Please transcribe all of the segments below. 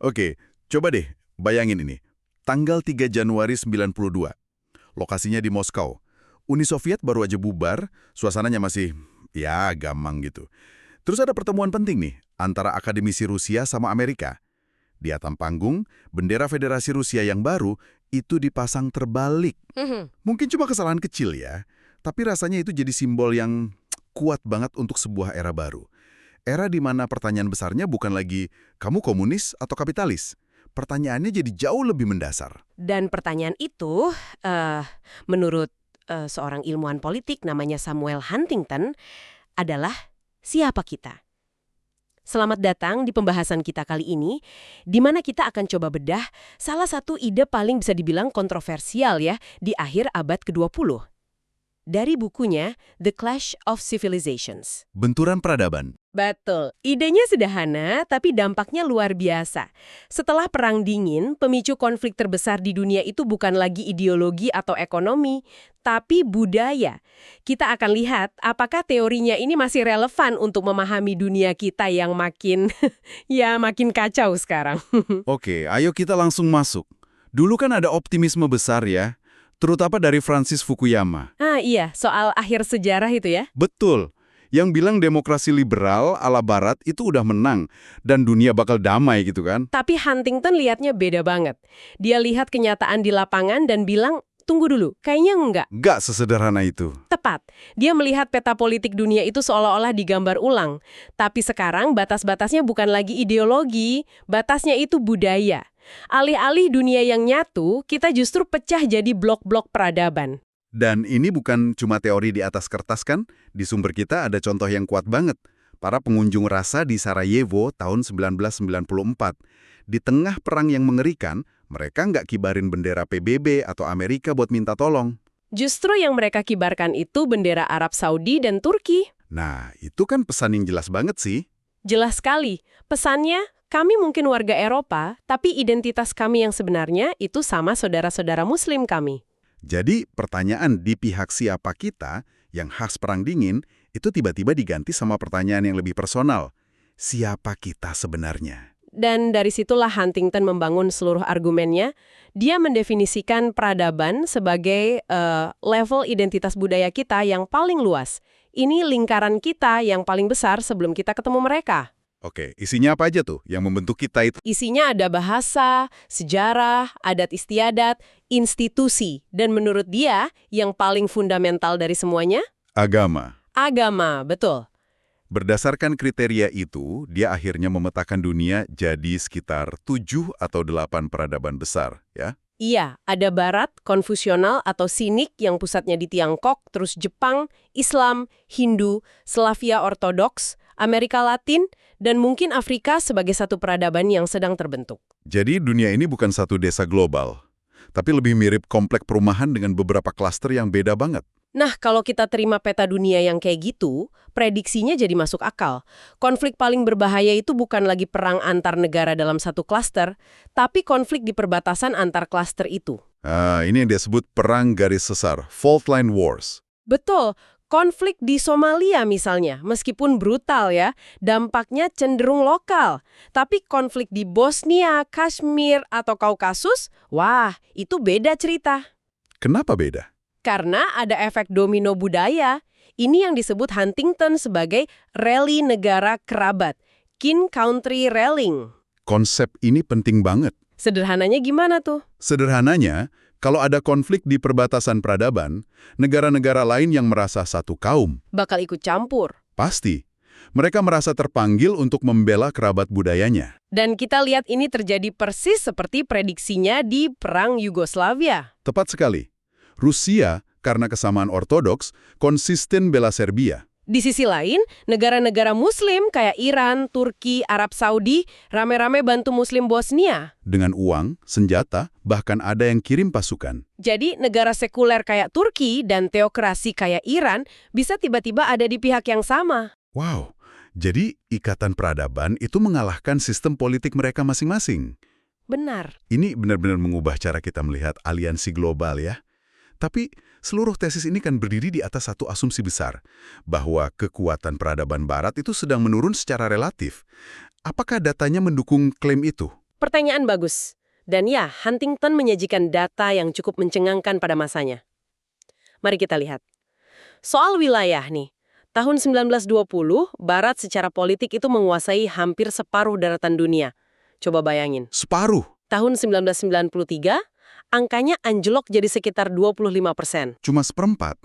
Oke, coba deh bayangin ini. Tanggal 3 Januari 92. Lokasinya di Moskow. Uni Soviet baru aja bubar, suasananya masih, ya, gamang gitu. Terus ada pertemuan penting nih, antara akademisi Rusia sama Amerika. Di atas panggung, bendera Federasi Rusia yang baru itu dipasang terbalik. Mungkin cuma kesalahan kecil ya, tapi rasanya itu jadi simbol yang kuat banget untuk sebuah era baru. Era di mana pertanyaan besarnya bukan lagi, kamu komunis atau kapitalis? Pertanyaannya jadi jauh lebih mendasar. Dan pertanyaan itu, menurut seorang ilmuwan politik namanya Samuel Huntington, adalah siapa kita? Selamat datang di pembahasan kita kali ini, di mana kita akan coba bedah salah satu ide paling bisa dibilang kontroversial ya di akhir abad ke-20. Dari bukunya The Clash of Civilizations. Benturan peradaban. Betul. Idenya sederhana, tapi dampaknya luar biasa. Setelah Perang Dingin, pemicu konflik terbesar di dunia itu bukan lagi ideologi atau ekonomi, tapi budaya. Kita akan lihat apakah teorinya ini masih relevan untuk memahami dunia kita yang makin, makin kacau sekarang. Oke, ayo kita langsung masuk. Dulu kan ada optimisme besar ya, terutama dari Francis Fukuyama. Iya, soal akhir sejarah itu ya. Betul. Yang bilang demokrasi liberal ala barat itu udah menang dan dunia bakal damai gitu kan. Tapi Huntington lihatnya beda banget. Dia lihat kenyataan di lapangan dan bilang, tunggu dulu, kayaknya enggak. Nggak sesederhana itu. Tepat. Dia melihat peta politik dunia itu seolah-olah digambar ulang. Tapi sekarang batas-batasnya bukan lagi ideologi, batasnya itu budaya. Alih-alih dunia yang nyatu, kita justru pecah jadi blok-blok peradaban. Dan ini bukan cuma teori di atas kertas kan? Di sumber kita ada contoh yang kuat banget. Para pengunjung rasa di Sarajevo tahun 1994. Di tengah perang yang mengerikan, mereka nggak kibarin bendera PBB atau Amerika buat minta tolong. Justru yang mereka kibarkan itu bendera Arab Saudi dan Turki. Nah, itu kan pesan yang jelas banget sih. Jelas sekali. Pesannya, kami mungkin warga Eropa, tapi identitas kami yang sebenarnya itu sama saudara-saudara Muslim kami. Jadi, pertanyaan di pihak siapa kita yang khas Perang Dingin itu tiba-tiba diganti sama pertanyaan yang lebih personal. Siapa kita sebenarnya? Dan dari situlah Huntington membangun seluruh argumennya. Dia mendefinisikan peradaban sebagai level identitas budaya kita yang paling luas. Ini lingkaran kita yang paling besar sebelum kita ketemu mereka. Oke, isinya apa aja tuh yang membentuk kita itu? Isinya ada bahasa, sejarah, adat istiadat, institusi. Dan menurut dia, yang paling fundamental dari semuanya? Agama. Agama, betul. Berdasarkan kriteria itu, dia akhirnya memetakan dunia jadi sekitar 7 atau 8 peradaban besar, ya? Iya, ada Barat, Konfusional atau Sinik yang pusatnya di Tiongkok, terus Jepang, Islam, Hindu, Slavia Ortodoks, Amerika Latin, dan mungkin Afrika sebagai satu peradaban yang sedang terbentuk. Jadi dunia ini bukan satu desa global, tapi lebih mirip komplek perumahan dengan beberapa klaster yang beda banget. Nah, kalau kita terima peta dunia yang kayak gitu, prediksinya jadi masuk akal. Konflik paling berbahaya itu bukan lagi perang antar negara dalam satu klaster, tapi konflik di perbatasan antar klaster itu. Ini yang disebut perang garis sesar, fault line wars. Betul. Konflik di Somalia misalnya, meskipun brutal ya, dampaknya cenderung lokal. Tapi konflik di Bosnia, Kashmir, atau Kaukasus, wah, itu beda cerita. Kenapa beda? Karena ada efek domino budaya. Ini yang disebut Huntington sebagai rally negara kerabat, kin country rallying. Konsep ini penting banget. Sederhananya gimana tuh? Sederhananya, kalau ada konflik di perbatasan peradaban, negara-negara lain yang merasa satu kaum Bakal ikut campur. pasti. Mereka merasa terpanggil untuk membela kerabat budayanya. Dan kita lihat ini terjadi persis seperti prediksinya di Perang Yugoslavia. Tepat sekali. Rusia, karena kesamaan ortodoks, konsisten bela Serbia. Di sisi lain, negara-negara Muslim kayak Iran, Turki, Arab Saudi rame-rame bantu Muslim Bosnia. Dengan uang, senjata, bahkan ada yang kirim pasukan. Jadi negara sekuler kayak Turki dan teokrasi kayak Iran bisa tiba-tiba ada di pihak yang sama. Wow, jadi ikatan peradaban itu mengalahkan sistem politik mereka masing-masing. Benar. Ini benar-benar mengubah cara kita melihat aliansi global ya. Tapi seluruh tesis ini kan berdiri di atas satu asumsi besar, bahwa kekuatan peradaban barat itu sedang menurun secara relatif. Apakah datanya mendukung klaim itu? Pertanyaan bagus. Dan ya, Huntington menyajikan data yang cukup mencengangkan pada masanya. Mari kita lihat. Soal wilayah nih. Tahun 1920, Barat secara politik itu menguasai hampir separuh daratan dunia. Coba bayangin. Separuh. Tahun 1993, angkanya anjlok jadi sekitar 25%. Cuma seperempat.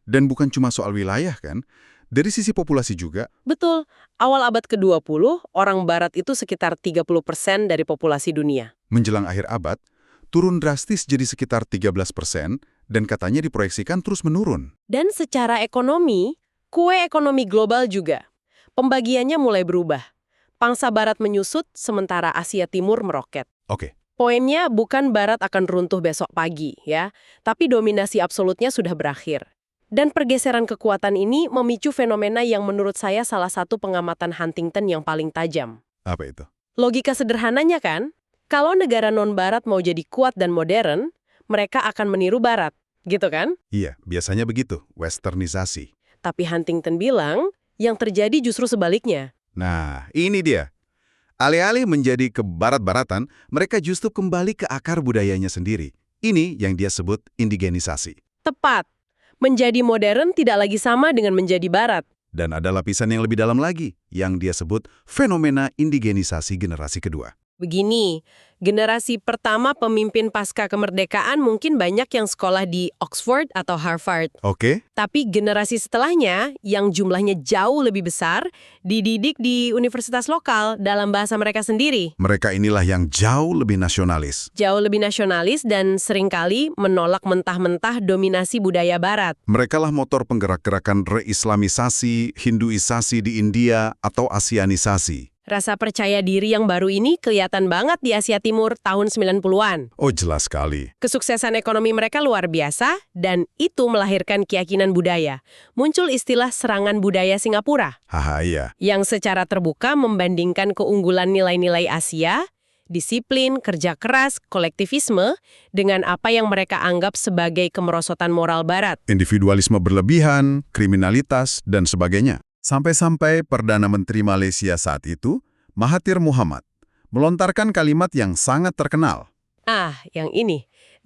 Dan bukan cuma soal wilayah kan? Dari sisi populasi juga. Betul, awal abad ke-20, orang Barat itu sekitar 30% dari populasi dunia. Menjelang akhir abad, turun drastis jadi sekitar 13%, dan katanya diproyeksikan terus menurun. Dan secara ekonomi, kue ekonomi global juga. Pembagiannya mulai berubah. Pangsa Barat menyusut, sementara Asia Timur meroket. Oke. Poinnya bukan Barat akan runtuh besok pagi, ya, tapi dominasi absolutnya sudah berakhir. Dan pergeseran kekuatan ini memicu fenomena yang menurut saya salah satu pengamatan Huntington yang paling tajam. Apa itu? Logika sederhananya kan, kalau negara non-Barat mau jadi kuat dan modern, mereka akan meniru Barat, gitu kan? Iya, biasanya begitu, westernisasi. Tapi Huntington bilang, yang terjadi justru sebaliknya. Nah, ini dia. Alih-alih menjadi kebarat-baratan, mereka justru kembali ke akar budayanya sendiri. Ini yang dia sebut indigenisasi. Tepat. Menjadi modern tidak lagi sama dengan menjadi Barat. Dan ada lapisan yang lebih dalam lagi, yang dia sebut fenomena indigenisasi generasi kedua. Begini, generasi pertama pemimpin pasca kemerdekaan mungkin banyak yang sekolah di Oxford atau Harvard. Oke? Tapi generasi setelahnya, yang jumlahnya jauh lebih besar, dididik di universitas lokal dalam bahasa mereka sendiri. Mereka inilah yang jauh lebih nasionalis. Jauh lebih nasionalis dan seringkali menolak mentah-mentah dominasi budaya Barat. Merekalah motor penggerak-gerakan reislamisasi, Hinduisasi di India, atau Asianisasi. Rasa percaya diri yang baru ini kelihatan banget di Asia Timur tahun 90-an. Oh, jelas sekali. Kesuksesan ekonomi mereka luar biasa, dan itu melahirkan keyakinan budaya. Muncul istilah serangan budaya Singapura, Haha, iya. yang secara terbuka membandingkan keunggulan nilai-nilai Asia, disiplin, kerja keras, kolektivisme, dengan apa yang mereka anggap sebagai kemerosotan moral Barat. Individualisme berlebihan, kriminalitas, dan sebagainya. Sampai-sampai Perdana Menteri Malaysia saat itu, Mahathir Mohamad, melontarkan kalimat yang sangat terkenal. Yang ini.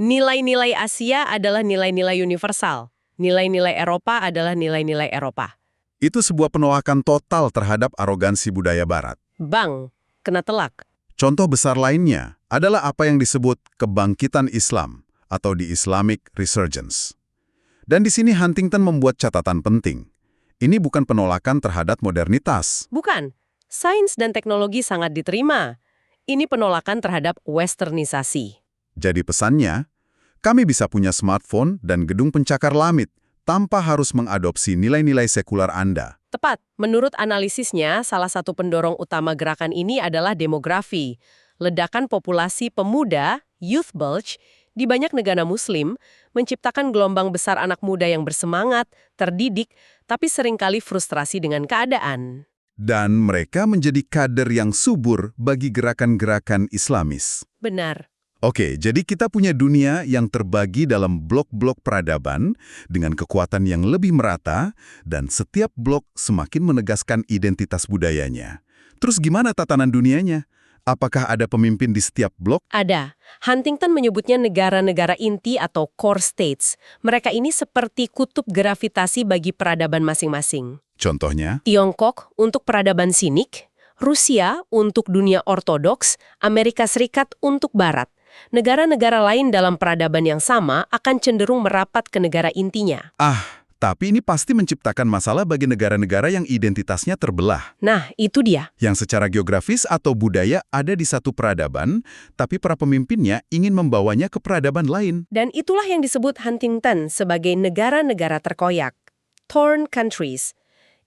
Nilai-nilai Asia adalah nilai-nilai universal. Nilai-nilai Eropa adalah nilai-nilai Eropa. Itu sebuah penolakan total terhadap arogansi budaya Barat. Bang, kena telak. Contoh besar lainnya adalah apa yang disebut kebangkitan Islam atau the Islamic Resurgence. Dan di sini Huntington membuat catatan penting. Ini bukan penolakan terhadap modernitas. Bukan. Sains dan teknologi sangat diterima. Ini penolakan terhadap westernisasi. Jadi pesannya, kami bisa punya smartphone dan gedung pencakar langit tanpa harus mengadopsi nilai-nilai sekular Anda. Tepat. Menurut analisisnya, salah satu pendorong utama gerakan ini adalah demografi. Ledakan populasi pemuda, youth bulge, di banyak negara Muslim, menciptakan gelombang besar anak muda yang bersemangat, terdidik, tapi seringkali frustrasi dengan keadaan. Dan mereka menjadi kader yang subur bagi gerakan-gerakan Islamis. Benar. Oke, jadi kita punya dunia yang terbagi dalam blok-blok peradaban dengan kekuatan yang lebih merata dan setiap blok semakin menegaskan identitas budayanya. Terus gimana tatanan dunianya? Apakah ada pemimpin di setiap blok? Ada. Huntington menyebutnya negara-negara inti atau core states. Mereka ini seperti kutub gravitasi bagi peradaban masing-masing. Contohnya? Tiongkok untuk peradaban sinik, Rusia untuk dunia ortodoks, Amerika Serikat untuk Barat. Negara-negara lain dalam peradaban yang sama akan cenderung merapat ke negara intinya. Tapi ini pasti menciptakan masalah bagi negara-negara yang identitasnya terbelah. Nah, itu dia. Yang secara geografis atau budaya ada di satu peradaban, tapi para pemimpinnya ingin membawanya ke peradaban lain. Dan itulah yang disebut Huntington sebagai negara-negara terkoyak. Torn countries.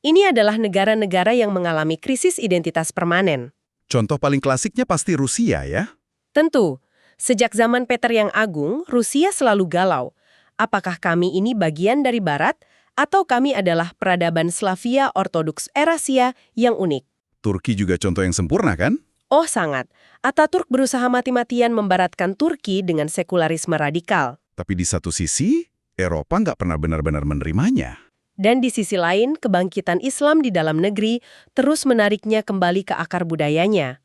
Ini adalah negara-negara yang mengalami krisis identitas permanen. Contoh paling klasiknya pasti Rusia ya. Tentu, sejak zaman Peter yang Agung, Rusia selalu galau. Apakah kami ini bagian dari Barat, atau kami adalah peradaban Slavia Ortodoks Eurasia yang unik? Turki juga contoh yang sempurna kan? Oh sangat. Ataturk berusaha mati-matian membaratkan Turki dengan sekularisme radikal. Tapi di satu sisi, Eropa nggak pernah benar-benar menerimanya. Dan di sisi lain, kebangkitan Islam di dalam negeri terus menariknya kembali ke akar budayanya.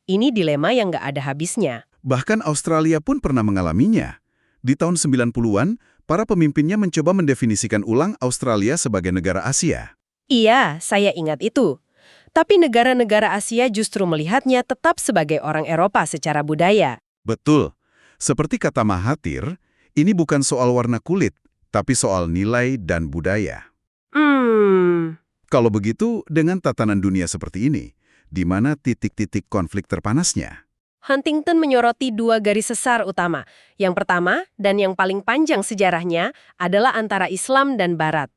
Ini dilema yang nggak ada habisnya. Bahkan Australia pun pernah mengalaminya. Di tahun 90-an, para pemimpinnya mencoba mendefinisikan ulang Australia sebagai negara Asia. Iya, saya ingat itu. Tapi negara-negara Asia justru melihatnya tetap sebagai orang Eropa secara budaya. Betul. Seperti kata Mahathir, ini bukan soal warna kulit, tapi soal nilai dan budaya. Kalau begitu, dengan tatanan dunia seperti ini, di mana titik-titik konflik terpanasnya? Huntington menyoroti dua garis sesar utama. Yang pertama, dan yang paling panjang sejarahnya, adalah antara Islam dan Barat.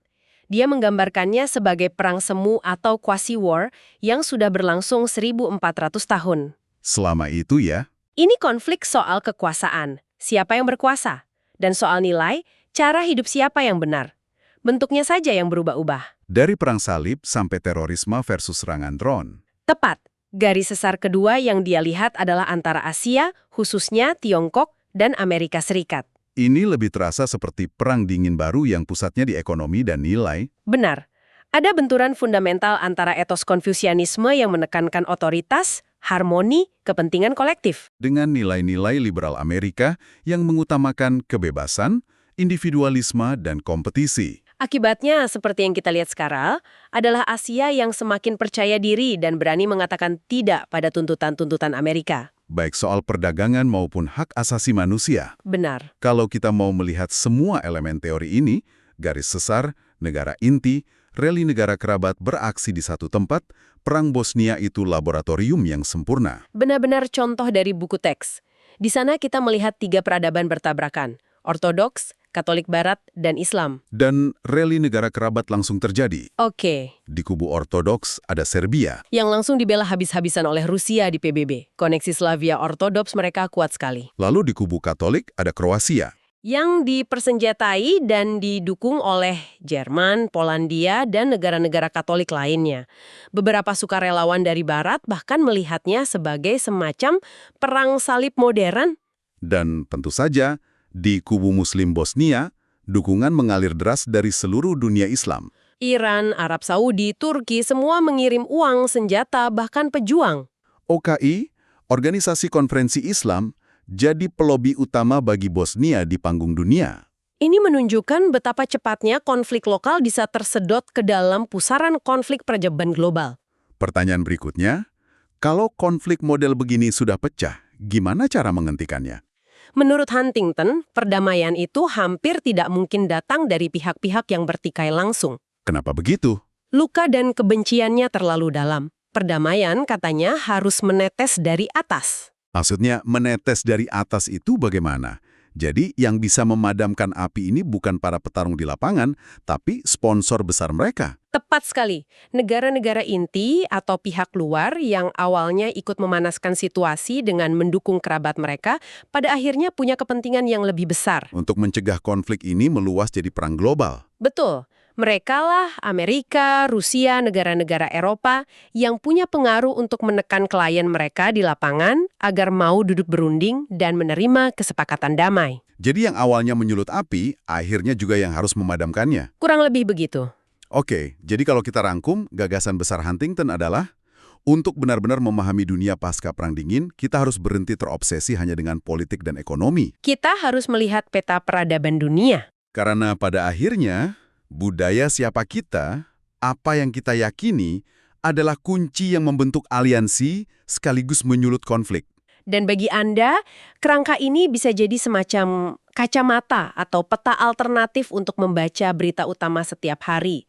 Dia menggambarkannya sebagai perang semu atau quasi-war yang sudah berlangsung 1.400 tahun. Selama itu ya, Ini konflik soal kekuasaan, siapa yang berkuasa, dan soal nilai, cara hidup siapa yang benar. Bentuknya saja yang berubah-ubah. dari perang salib sampai terorisme versus serangan drone. Tepat, garis sesar kedua yang dia lihat adalah antara Asia, khususnya Tiongkok, dan Amerika Serikat. Ini lebih terasa seperti perang dingin baru yang pusatnya di ekonomi dan nilai. Benar, ada benturan fundamental antara etos Konfusianisme yang menekankan otoritas, harmoni, kepentingan kolektif. Dengan nilai-nilai liberal Amerika yang mengutamakan kebebasan, individualisme, dan kompetisi. Akibatnya, seperti yang kita lihat sekarang, adalah Asia yang semakin percaya diri dan berani mengatakan tidak pada tuntutan-tuntutan Amerika. Baik soal perdagangan maupun hak asasi manusia. Benar. Kalau kita mau melihat semua elemen teori ini, garis sesar, negara inti, reli negara kerabat beraksi di satu tempat, perang Bosnia itu laboratorium yang sempurna. Benar-benar contoh dari buku teks. Di sana kita melihat tiga peradaban bertabrakan, Ortodoks, Katolik Barat, dan Islam. Dan reli negara kerabat langsung terjadi. Oke, Di kubu Ortodoks ada Serbia, yang langsung dibela habis-habisan oleh Rusia di PBB. Koneksi Slavia Ortodoks mereka kuat sekali. lalu di kubu Katolik ada Kroasia. Yang dipersenjatai dan didukung oleh Jerman, Polandia, dan negara-negara Katolik lainnya. Beberapa sukarelawan dari Barat bahkan melihatnya sebagai semacam perang salib modern. Dan tentu saja, di kubu Muslim Bosnia, dukungan mengalir deras dari seluruh dunia Islam. Iran, Arab Saudi, Turki semua mengirim uang, senjata, bahkan pejuang. OKI, Organisasi Konferensi Islam, jadi pelobi utama bagi Bosnia di panggung dunia. Ini menunjukkan betapa cepatnya konflik lokal bisa tersedot ke dalam pusaran konflik peradaban global. Pertanyaan berikutnya, kalau konflik model begini sudah pecah, gimana cara menghentikannya? Menurut Huntington, perdamaian itu hampir tidak mungkin datang dari pihak-pihak yang bertikai langsung. Kenapa begitu? Luka dan kebenciannya terlalu dalam. Perdamaian, katanya, harus menetes dari atas. Maksudnya menetes dari atas itu bagaimana? Jadi yang bisa memadamkan api ini bukan para petarung di lapangan, tapi sponsor besar mereka. Tepat sekali. Negara-negara inti atau pihak luar yang awalnya ikut memanaskan situasi dengan mendukung kerabat mereka, pada akhirnya punya kepentingan yang lebih besar. Untuk mencegah konflik ini meluas jadi perang global. Betul. Merekalah Amerika, Rusia, negara-negara Eropa yang punya pengaruh untuk menekan klien mereka di lapangan agar mau duduk berunding dan menerima kesepakatan damai. Jadi yang awalnya menyulut api, akhirnya juga yang harus memadamkannya. Kurang lebih begitu. Oke, jadi kalau kita rangkum, gagasan besar Huntington adalah untuk benar-benar memahami dunia pasca Perang Dingin, kita harus berhenti terobsesi hanya dengan politik dan ekonomi. Kita harus melihat peta peradaban dunia. Karena pada akhirnya, budaya siapa kita, apa yang kita yakini, adalah kunci yang membentuk aliansi sekaligus menyulut konflik. Dan bagi Anda, kerangka ini bisa jadi semacam kacamata atau peta alternatif untuk membaca berita utama setiap hari.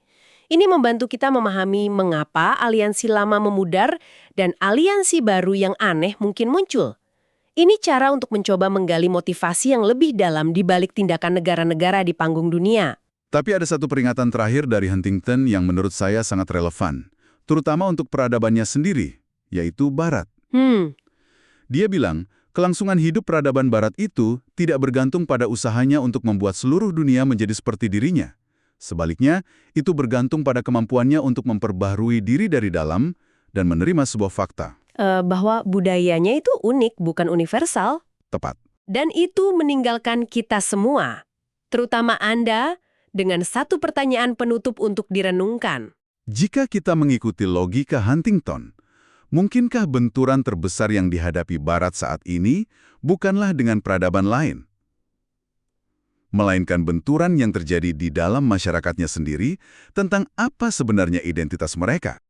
Ini membantu kita memahami mengapa aliansi lama memudar dan aliansi baru yang aneh mungkin muncul. Ini cara untuk mencoba menggali motivasi yang lebih dalam di balik tindakan negara-negara di panggung dunia. Tapi ada satu peringatan terakhir dari Huntington yang menurut saya sangat relevan, terutama untuk peradabannya sendiri, yaitu Barat. Dia bilang, kelangsungan hidup peradaban Barat itu tidak bergantung pada usahanya untuk membuat seluruh dunia menjadi seperti dirinya. Sebaliknya, itu bergantung pada kemampuannya untuk memperbaharui diri dari dalam dan menerima sebuah fakta. Bahwa budayanya itu unik, bukan universal. Tepat. Dan itu meninggalkan kita semua, terutama Anda, dengan satu pertanyaan penutup untuk direnungkan. Jika kita mengikuti logika Huntington, Mungkinkah benturan terbesar yang dihadapi Barat saat ini bukanlah dengan peradaban lain, melainkan benturan yang terjadi di dalam masyarakatnya sendiri tentang apa sebenarnya identitas mereka?